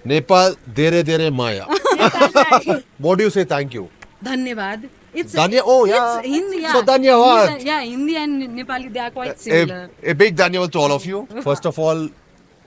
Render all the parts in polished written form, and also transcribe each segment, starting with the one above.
Nepal, Dere Dere Maya. What do you say? Thank you. Dhanyavad. It's Danya. Oh yeah. It's Hindi, yeah. So Dhanyavad. Hindi, yeah, Hindi and Nepali, they are quite A, similar. a big Dhanyavad to all of you. First of all,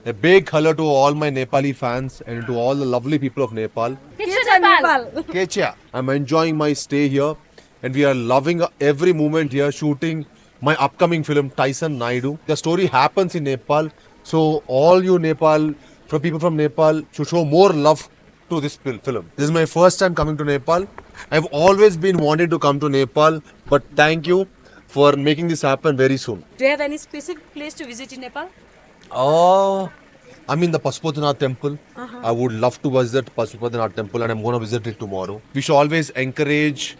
a big hello to all my Nepali fans and to all the lovely people of Nepal. Kecha Nepal. Kechia, I'm enjoying my stay here and we are loving every moment here shooting my upcoming film Tyson Naidu. The story happens in Nepal, so all you Nepal, from people from Nepal should show more love to this film. This is my first time coming to Nepal. I've always been wanting to come to Nepal, but thank you for making this happen very soon. Do you have any specific place to visit in Nepal? Oh, I mean the Pashupatinath temple. I would love to visit Pashupatinath temple and I'm going to visit it tomorrow. We should always encourage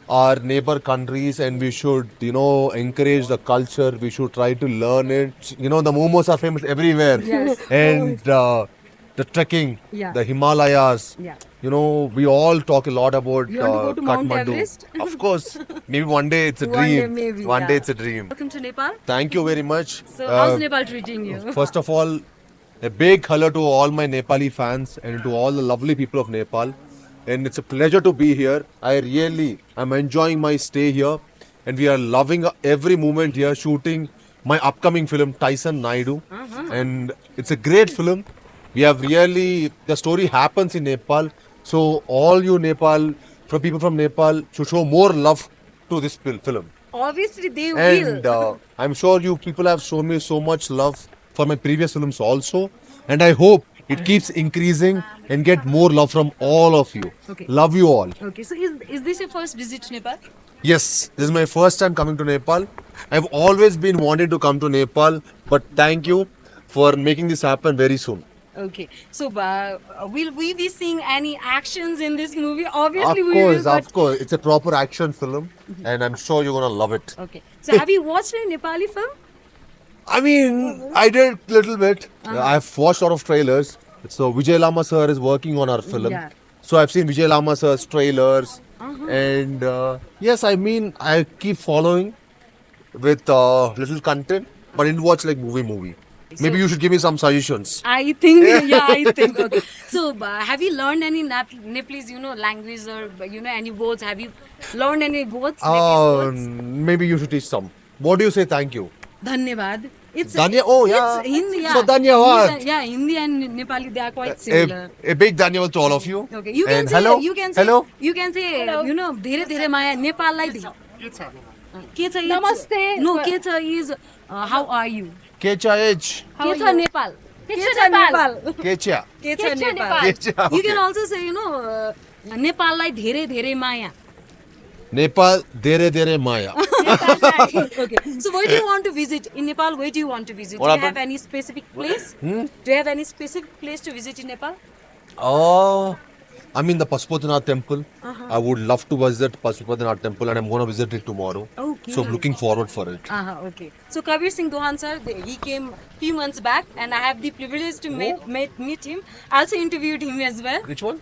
our neighbor countries and we should, encourage the culture. We should try to learn it. The momos are famous everywhere. Yes. And the trekking, Yeah. the Himalayas. Yeah. We all talk a lot about You want to go to Mount Kathmandu. Everest? Of course. Maybe one day it's a One day dream. maybe, One yeah. day it's a dream. Welcome to Nepal. Thank you very much. So, how's Nepal treating you? First of all, a big hello to all my Nepali fans and to all the lovely people of Nepal. And it's a pleasure to be here. I'm enjoying my stay here. And we are loving every moment here shooting my upcoming film Tyson Naidu. And it's a great film. The story happens in Nepal. So all you Nepal, from people from Nepal should show more love to this film. Obviously, they And will. I'm sure you people have shown me so much love for my previous films also. And I hope it keeps increasing and get more love from all of you. Okay. Love you all. Okay, so is this your first visit to Nepal? Yes, this is my first time coming to Nepal. I've always been wanting to come to Nepal, but thank you for making this happen very soon. Okay, so will we be seeing any actions in this movie? Obviously, we will. Of course. It's a proper action film, and I'm sure you're gonna love it. Okay, so have you watched a Nepali film? I mean, I did little bit. I've watched a lot of trailers. So Vijay Lama sir is working on our film. Yeah. So I've seen Vijay Lama sir's trailers. And yes, I mean, I keep following with little content, but I didn't watch like movie. Maybe you should give me some suggestions. I think, yeah, I think. Okay. So, have you learned any Nepalese, language or any words? Have you learned any words? Nepalese words? Maybe you should teach some. What do you say? Thank you. Dhanyavad. It's Oh yeah. It's Hindi, yeah. So Dhanyavad. Hindi, yeah, Hindi and Nepali, they are quite similar. A big Dhanyavad to all of you. Okay, you can And say, hello. you can say, Hello. you can say, धेरै धेरै माया नेपाललाई के छ Namaste. No, के छ is how are you? Kecha H. के छ Nepal? Kecha Nepal. Kecha. के छ Kecha Nepal? Kecha. You Okay. can also say, नेपाललाई धेरै धेरै माया. Nepal, Dere Dere Maya. Okay. So where do you want to visit in Nepal? Where do you want to visit? What Do you happened? have any specific place? Do you have any specific place to visit in Nepal? Oh, I mean the Pashupatinath temple. I would love to visit Pashupatinath temple and I'm going to visit it tomorrow. Okay. So I'm looking forward for it. Okay. So Kabir Singh Dohan sir, he came few months back, and I have the privilege to meet him. I also interviewed him as well. Which one?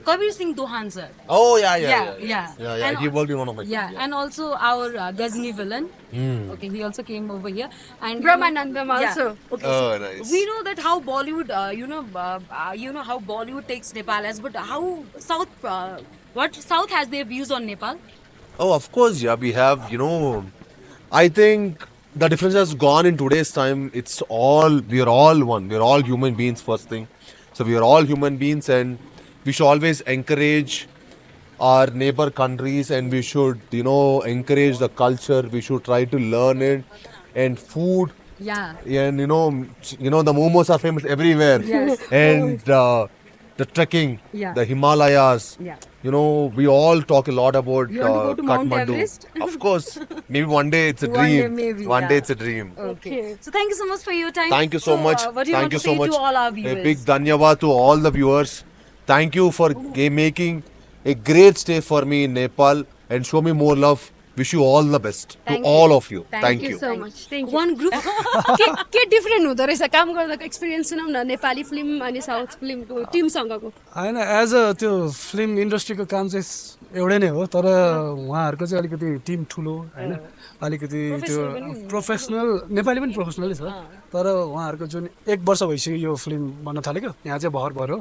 Kabir Singh Dohan sir. Oh Yeah. And- He worked in one of my Yeah, films, and also our Ghazni villain. Okay, he also came over here. And Brahmanandam Yeah. also. Okay, Oh, so nice. we know that how Bollywood, how Bollywood takes Nepal as, but how what South has their views on Nepal? Oh, of course, yeah. We have, I think the difference has gone in today's time. We are all one. We are all human beings, first thing. So we are all human beings and we should always encourage our neighbor countries and we should, encourage the culture. We should try to learn it. And food, Yeah. and the momos are famous everywhere. Yes. And the trekking, Yeah. the Himalayas. Yeah. We all talk a lot about You want to go to Mount Kathmandu. Everest? Of course. Maybe one day it's a One day dream. maybe, One yeah. day it's a dream. Okay. So thank you so much for your time. Thank you so much. What do you Thank want you to so say much. to all our A viewers? big dhanyavad to all the viewers. Thank you for making a great stay for me in Nepal and show me more love. Wish you all the best Thank to you. all of you. Thank you. So much. Thank you. One group. के different हुँदो रहेछ काम गर्दाको experience सुनाउँ न Nepali film अनि south फिल्मको टिमसँगको होइन as a त्यो film इन्डस्ट्रीको काम चाहिँ एउटै नै हो तर उहाँहरूको चाहिँ अलिकति टिम ठुलो होइन अलिकति त्यो प्रोफेसनल नेपाली पनि प्रोफेसनलै छ तर उहाँहरूको जुन 1 वर्ष भइसक्यो यो फिल्म बन्न थालेको यहाँ चाहिँ भर हो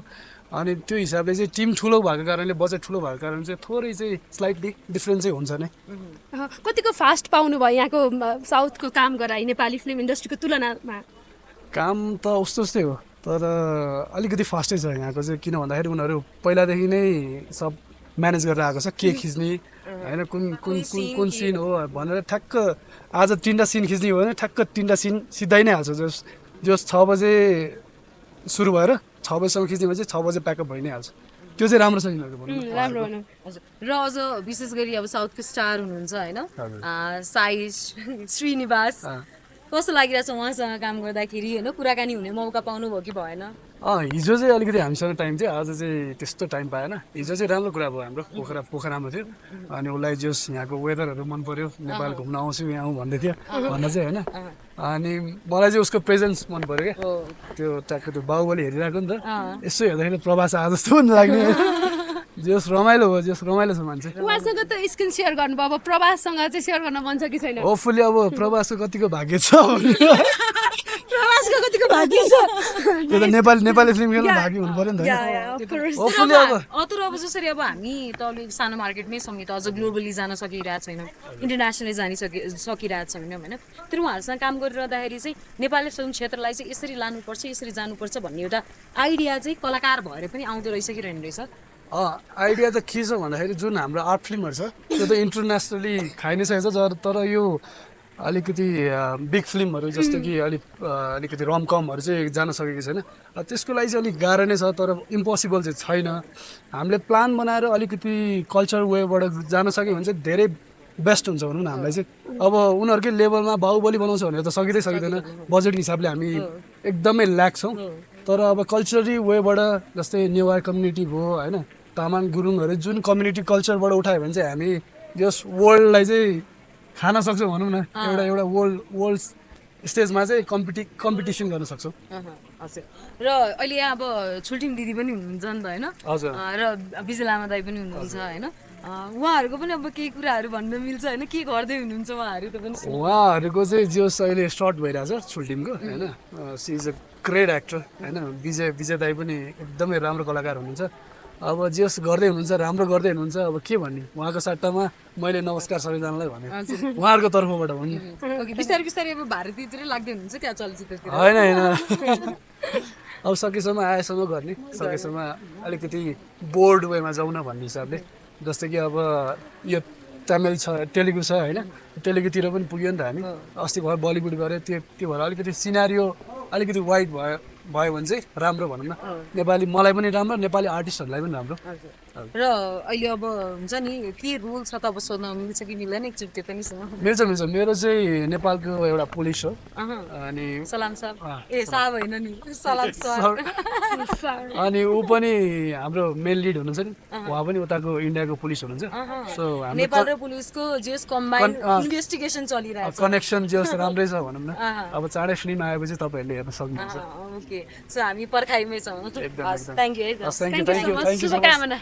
अनि त्यो हिसाबले चाहिँ टिम ठुलो भएको कारणले बजेट ठुलो भएको कारणले चाहिँ थोरै चाहिँ स्लाइटली डिफ्रेन्स चाहिँ हुन्छ नै कतिको फास्ट पाउनु भयो यहाँको साउथको काम गराइ नेपाली फिल्म इन्डस्ट्रीको तुलनामा काम त उस्तै हो तर अलिकति फास्टै छ यहाँको चाहिँ किन भन्दाखेरि उनीहरू पहिलादेखि नै सब म्यानेज गरेर आएको छ के खिच्ने होइन कुन कुन कुन कुन सिन हो भनेर ठ्याक्क आज 3टा सिन खिच्ने हो भने ठ्याक्क 3टा सिन सिधाइ नै हाल्छ जस 6 बजे सुरु भएर 6 बजीसम्म खिच्ने भने चाहिँ 6 बजे प्याकअप भइ नै हाल्छ त्यो चाहिँ राम्रो छ यिनीहरूको भनौँ राम्रो भनौँ हजुर र अझ विशेष गरी अब साउथको स्टार हुनुहुन्छ होइन साइज श्रीनिवास कस्तो लागिरहेछ उहाँसँग काम गर्दाखेरि होइन कुराकानी हुने मौका पाउनुभयो कि भएन हिजो चाहिँ अलिकति हामीसँग टाइम थियो आज चाहिँ त्यस्तो टाइम पाएन हिजो चाहिँ राम्रो कुरा भयो हाम्रो पोखरामा थियो अनि उसलाई जस यहाँको वेदरहरू मन पर्यो नेपाल घुम्न आउँछु यहाँ आउँ भन्दै थियो भन्न चाहिँ होइन अनि मलाई चाहिँ उसको प्रेजेन्स मन पर्यो क्या त्यो ट्याकको त्यो बाहुबली हेरिरहेको नि त यसो हेर्दाखेरि प्रभास आए जस्तो पनि लाग्ने जस रमाइलो छ मान्छे उहाँसँग त स्क्रिन सेयर गर्नुभयो अब प्रभाससँग चाहिँ सेयर गर्न मन छ कि छैन होपफुली अब प्रभासको कतिको भाग्य छ प्रभासको कतिको भाग्य छ त्यो त नेपाली फिल्म खेल्न भाग्य हुनु पर्यो नि त होपफुली अब अतुर अब जसरी अब हामी त अलिक सानो मार्केटमै छौँ नि त अझ ग्लोबली जान सकिरहेको छैनौँ इन्टरनेसनली सकिरहेको छैनौँ होइन तर उहाँहरूसँग काम गरिरहँदाखेरि चाहिँ नेपाली फिल्म क्षेत्रलाई चाहिँ यसरी लानुपर्छ यसरी जानुपर्छ भन्ने एउटा आइडिया चाहिँ कलाकार भएर पनि आउँदो रहेछ कि रहने रहेछ आइडिया त के छ भन्दाखेरि जुन हाम्रो आर्ट फिल्महरू छ त्यो त इन्टरनेसनली खाइ नै सकेको छ तर यो अलिकति बिग फिल्महरू जस्तो कि अलिकति रमकमहरू चाहिँ जान सकेको छैन त्यसको लागि चाहिँ अलिक गाह्रो नै छ तर इम्पोसिबल चाहिँ छैन हामीले प्लान बनाएर अलिकति कल्चर वेबाट जान सक्यो भने चाहिँ धेरै बेस्ट हुन्छ भनौँ न हामीलाई चाहिँ अब उनीहरूकै लेभलमा बाहुबली बनाउँछ भनेर त सकिँदैन बजेट हिसाबले हामी एकदमै ल्याक छौँ तर अब कल्चरली वेबाट जस्तै नेवार कम्युनिटी भयो होइन तामाङ गुरुङहरू जुन कम्युनिटी कल्चरबाट उठायो भने चाहिँ हामी जस वर्ल्डलाई चाहिँ खान सक्छौँ भनौँ न एउटा वर्ल्ड स्टेजमा चाहिँ कम्पिटिसन गर्न सक्छौँ हजुर र अहिले यहाँ अब छुल्टिम दिदी पनि हुनुहुन्छ नि त होइन हजुर र विजय लामा दाई पनि हुनुहुन्छ होइन उहाँहरूको पनि अब केही कुराहरू भन्न मिल्छ होइन के गर्दै हुनुहुन्छ उहाँहरू त पनि उहाँहरूको चाहिँ जस अहिले सर्ट भइरहेछ छुल्टिमको होइन सी इज अ ग्रेट एक्टर होइन विजय दाई पनि एकदमै राम्रो कलाकार हुनुहुन्छ अब जस गर्दै हुनुहुन्छ राम्रो गर्दै हुनुहुन्छ अब के भन्ने उहाँको सट्टामा मैले नमस्कार सबैजनालाई भने उहाँहरूको तर्फबाट भन्नु बिस्तारै बिस्तारै अब भारतीयतिरै लाग्दै हुनुहुन्छ क्या चलचित्रतिर होइन अब सकेसम्म आएसम्म गर्ने सकेसम्म अलिकति बोर्ड वेमा जाउन भन्ने हिसाबले जस्तै कि अब यो तमिल छ तेलुगु छ होइन तेलुगुतिर पनि पुग्यो नि त हामी अस्ति भएर बलिउड गऱ्यो त्यो भएर अलिकति सिनारियो अलिकति वाइड भयो भने चाहिँ राम्रो भनौँ न नेपाली मलाई पनि राम्रो नेपाली आर्टिस्टहरूलाई पनि राम्रो र अहिले अब हुन्छ नि के रुल छ त अब सोध्न मिल्छ कि मिल्दैन एकचोटि त्यो पनि मिल्छ मेरो चाहिँ नेपालको एउटा पुलिस हो अनि सलाम साहब ए साहब होइन नि सलाम सर अनि ऊ पनि हाम्रो मेन लिड हुनुहुन्छ नि उहाँ पनि उताको इन्डियाको पुलिस हुनुहुन्छ सो नेपाल र पुलिसको जस कम्बाइन इन्भेस्टिगेसन चलिरहेको छ कनेक्सन जस राम्रै छ भनौँ न अब चाँडै फिल्म आएपछि तपाईँहरूले हेर्न सक्नुहुन्छ ओके सो हामी पर्खाइमै छौँ थ्याङ्क यू है थ्याङ्क यू शुभकामना